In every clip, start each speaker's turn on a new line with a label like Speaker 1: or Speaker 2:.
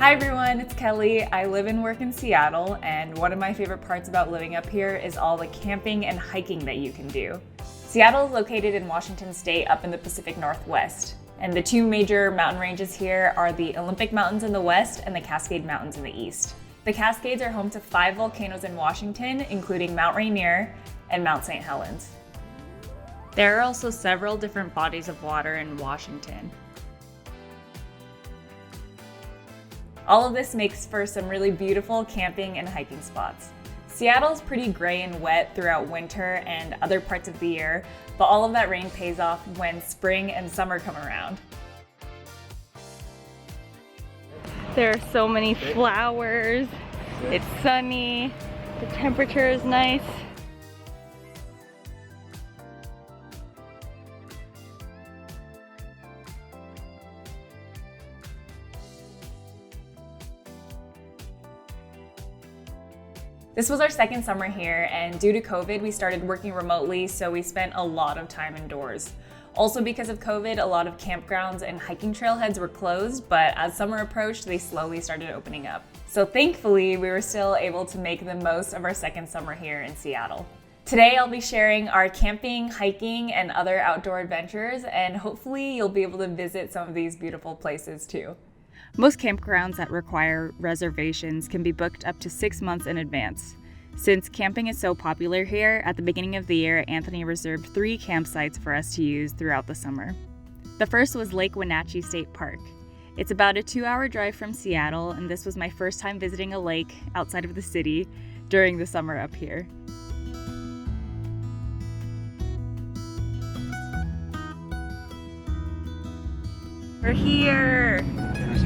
Speaker 1: Hi everyone, it's Kelly. I live and work in Seattle, and one of my favorite parts about living up here is all the camping and hiking that you can do. Seattle is located in Washington State up in the Pacific Northwest, and the two major mountain ranges here are the Olympic Mountains in the west and the Cascade Mountains in the east. The Cascades are home to 5 volcanoes in Washington, including Mount Rainier and Mount St. Helens. There are also several different bodies of water in Washington. All of this makes for some really beautiful camping and hiking spots. Seattle's pretty gray and wet throughout winter and other parts of the year, but all of that rain pays off when spring and summer come around. There are so many flowers, it's sunny, the temperature is nice. This was our second summer here, and due to COVID, we started working remotely, so we spent a lot of time indoors. Also because of COVID, a lot of campgrounds and hiking trailheads were closed, but as summer approached, they slowly started opening up. So thankfully, we were still able to make the most of our second summer here in Seattle. Today, I'll be sharing our camping, hiking, and other outdoor adventures, and hopefully you'll be able to visit some of these beautiful places too. Most campgrounds that require reservations can be booked up to 6 months in advance. Since camping is so popular here, at the beginning of the year, Anthony reserved 3 campsites for us to use throughout the summer. The first was Lake Wenatchee State Park. It's about a 2-hour drive from Seattle, and this was my first time visiting a lake outside of the city during the summer up here. We're here!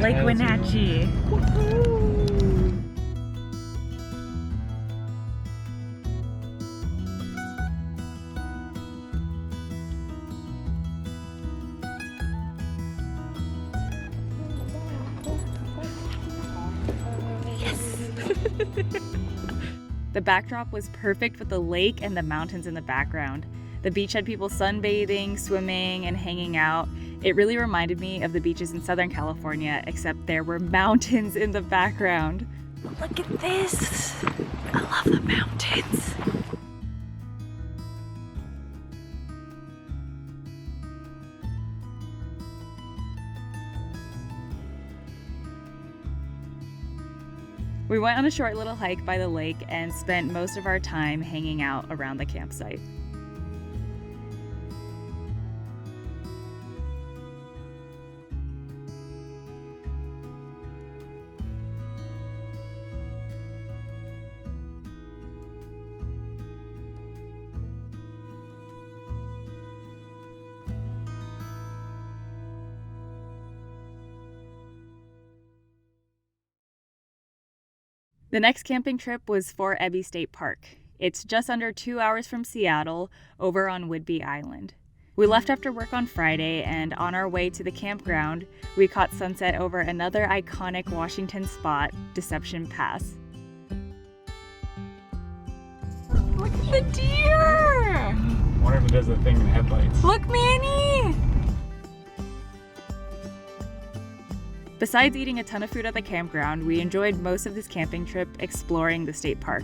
Speaker 1: Lake Wenatchee. Woohoo! Yes! The backdrop was perfect with the lake and the mountains in the background. The beach had people sunbathing, swimming, and hanging out. It really reminded me of the beaches in Southern California, except there were mountains in the background. Look at this! I love the mountains. We went on a short little hike by the lake and spent most of our time hanging out around the campsite. The next camping trip was Fort Ebby State Park. It's just under 2 hours from Seattle, over on Whidbey Island. We left after work on Friday, and on our way to the campground, we caught sunset over another iconic Washington spot, Deception Pass. Look at the deer!
Speaker 2: I wonder if it does the thing in the headlights.
Speaker 1: Look, Manny! Besides eating a ton of food at the campground, we enjoyed most of this camping trip exploring the state park.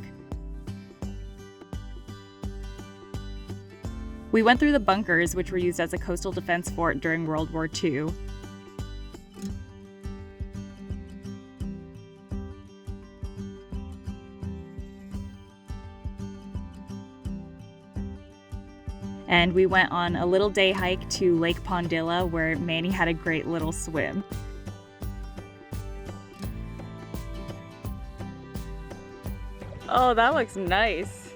Speaker 1: We went through the bunkers, which were used as a coastal defense fort during World War II. And we went on a little day hike to Lake Pondilla, where Manny had a great little swim. Oh, that looks nice.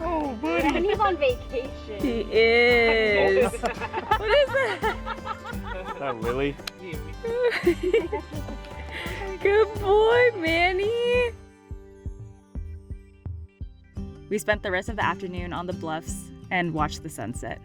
Speaker 2: Oh, buddy.
Speaker 3: And he's on vacation.
Speaker 1: He is. What is that?
Speaker 2: Is that Lily?
Speaker 1: Good boy, Manny. We spent the rest of the afternoon on the bluffs and watched the sunset.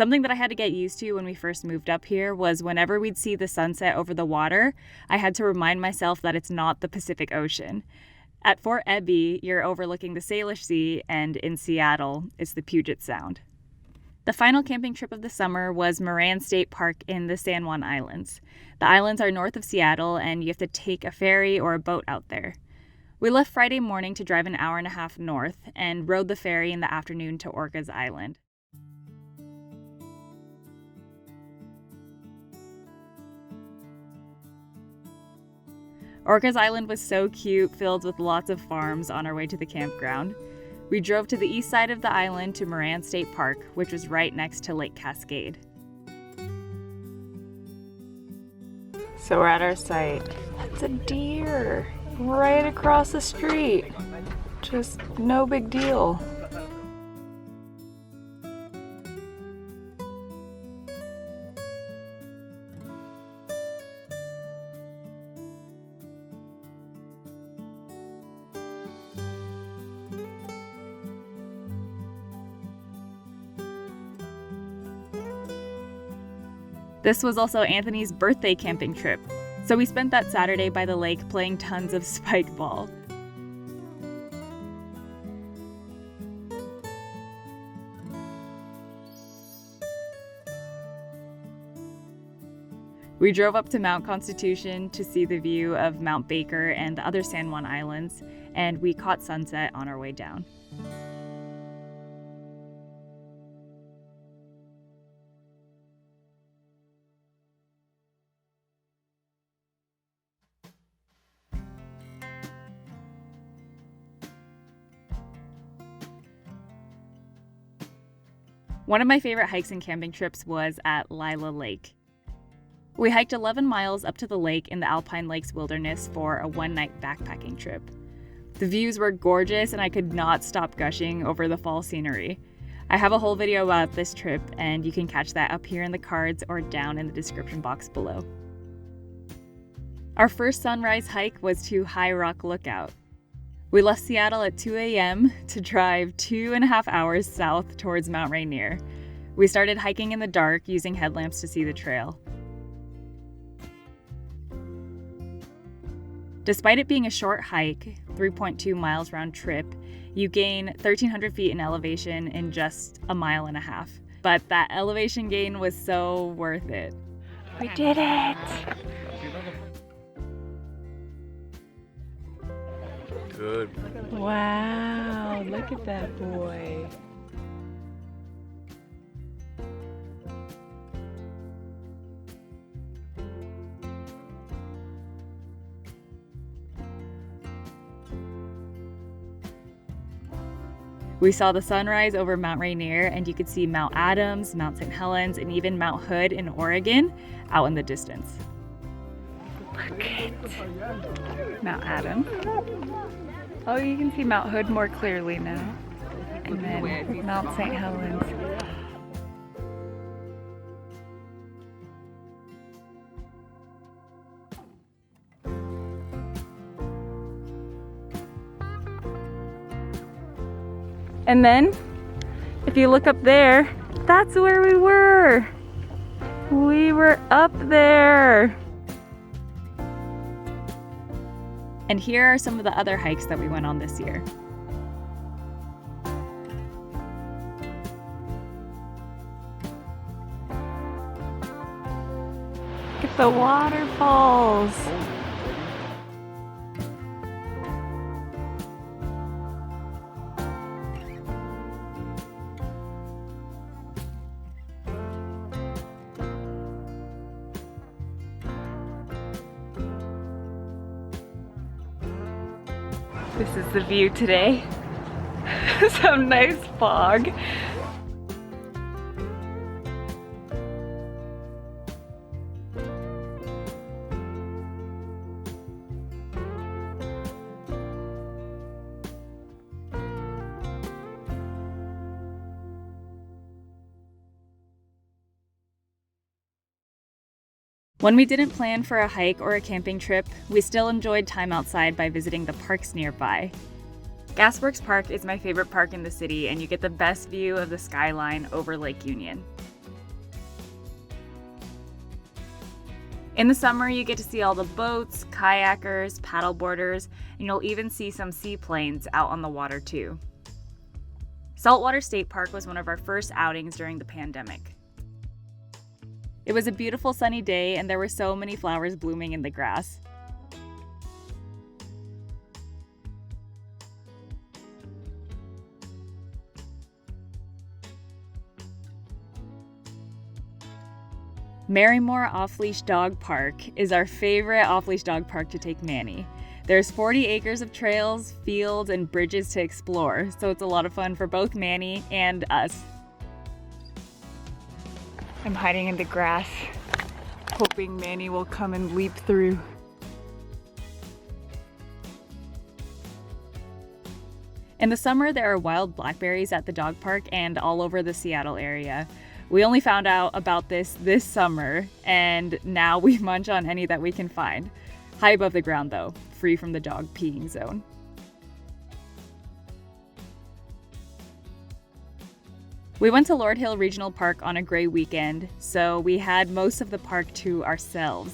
Speaker 1: Something that I had to get used to when we first moved up here was whenever we'd see the sunset over the water, I had to remind myself that it's not the Pacific Ocean. At Fort Ebby, you're overlooking the Salish Sea, and in Seattle, it's the Puget Sound. The final camping trip of the summer was Moran State Park in the San Juan Islands. The islands are north of Seattle, and you have to take a ferry or a boat out there. We left Friday morning to drive an hour and a half north and rode the ferry in the afternoon to Orcas Island. Orcas Island was so cute, filled with lots of farms on our way to the campground. We drove to the east side of the island to Moran State Park, which was right next to Lake Cascade. So we're at our site. That's a deer right across the street. Just no big deal. This was also Anthony's birthday camping trip, so we spent that Saturday by the lake playing tons of spike ball. We drove up to Mount Constitution to see the view of Mount Baker and the other San Juan Islands, and we caught sunset on our way down. One of my favorite hikes and camping trips was at Lila Lake. We hiked 11 miles up to the lake in the Alpine Lakes Wilderness for a one-night backpacking trip. The views were gorgeous and I could not stop gushing over the fall scenery. I have a whole video about this trip and you can catch that up here in the cards or down in the description box below. Our first sunrise hike was to High Rock Lookout. We left Seattle at 2 a.m. to drive 2.5 hours south towards Mount Rainier. We started hiking in the dark using headlamps to see the trail. Despite it being a short hike, 3.2 miles round trip, you gain 1,300 feet in elevation in just a mile and a half. But that elevation gain was so worth it. We did it!
Speaker 2: Good.
Speaker 1: Wow, look at that boy. We saw the sunrise over Mount Rainier, and you could see Mount Adams, Mount St. Helens, and even Mount Hood in Oregon out in the distance. Look at Mount Adams. Oh, you can see Mount Hood more clearly now. And then Mount St. Helens. And then, if you look up there, that's where we were. We were up there. And here are some of the other hikes that we went on this year. Look at the waterfalls. This is the view today. Some nice fog. When we didn't plan for a hike or a camping trip, we still enjoyed time outside by visiting the parks nearby. Gasworks Park is my favorite park in the city, and you get the best view of the skyline over Lake Union. In the summer, you get to see all the boats, kayakers, paddleboarders, and you'll even see some seaplanes out on the water too. Saltwater State Park was one of our first outings during the pandemic. It was a beautiful sunny day and there were so many flowers blooming in the grass. Marymore Off-Leash Dog Park is our favorite off-leash dog park to take Manny. There's 40 acres of trails, fields, and bridges to explore, so it's a lot of fun for both Manny and us. I'm hiding in the grass, hoping Manny will come and leap through. In the summer, there are wild blackberries at the dog park and all over the Seattle area. We only found out about this summer, and now we munch on any that we can find. High above the ground though, free from the dog peeing zone. We went to Lord Hill Regional Park on a gray weekend, so we had most of the park to ourselves.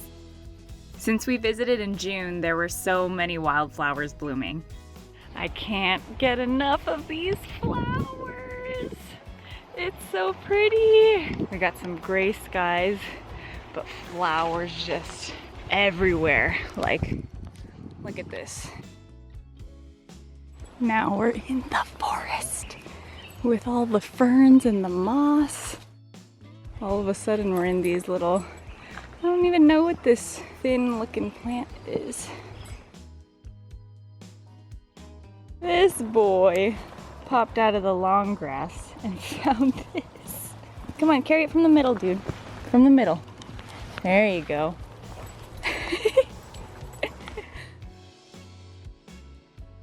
Speaker 1: Since we visited in June, there were so many wildflowers blooming. I can't get enough of these flowers. It's so pretty. We got some gray skies, but flowers just everywhere. Like, look at this. Now we're in the forest with all the ferns and the moss. All of a sudden we're in these little, I don't even know what this thin looking plant is. This boy popped out of the long grass and found this. Come on, carry it from the middle, dude. From the middle. There you go.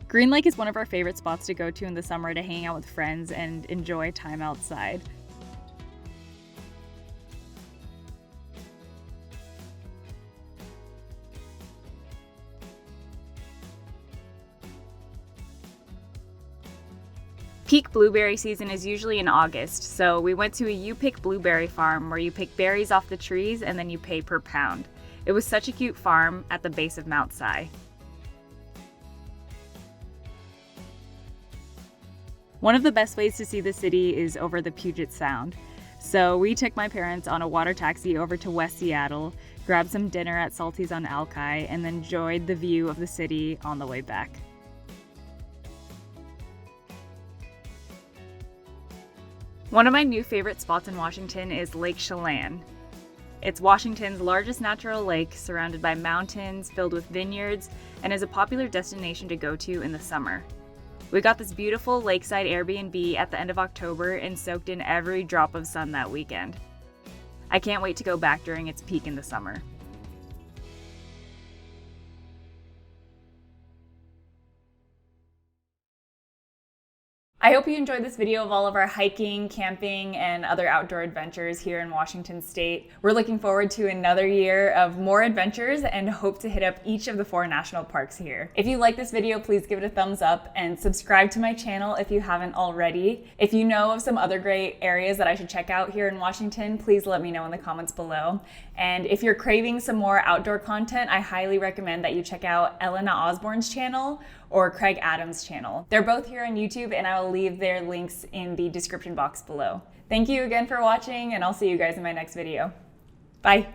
Speaker 1: Green Lake is one of our favorite spots to go to in the summer to hang out with friends and enjoy time outside. Peak blueberry season is usually in August, so we went to a you-pick blueberry farm where you pick berries off the trees and then you pay per pound. It was such a cute farm at the base of Mount Si. One of the best ways to see the city is over the Puget Sound. So we took my parents on a water taxi over to West Seattle, grabbed some dinner at Salty's on Alki, and then enjoyed the view of the city on the way back. One of my new favorite spots in Washington is Lake Chelan. It's Washington's largest natural lake, surrounded by mountains, filled with vineyards, and is a popular destination to go to in the summer. We got this beautiful lakeside Airbnb at the end of October and soaked in every drop of sun that weekend. I can't wait to go back during its peak in the summer. I hope you enjoyed this video of all of our hiking, camping, and other outdoor adventures here in Washington State. We're looking forward to another year of more adventures and hope to hit up each of the 4 national parks here. If you like this video, please give it a thumbs up and subscribe to my channel if you haven't already. If you know of some other great areas that I should check out here in Washington, please let me know in the comments below. And if you're craving some more outdoor content, I highly recommend that you check out Elena Osborne's channel or Craig Adams' channel. They're both here on YouTube, and I will leave their links in the description box below. Thank you again for watching, and I'll see you guys in my next video. Bye.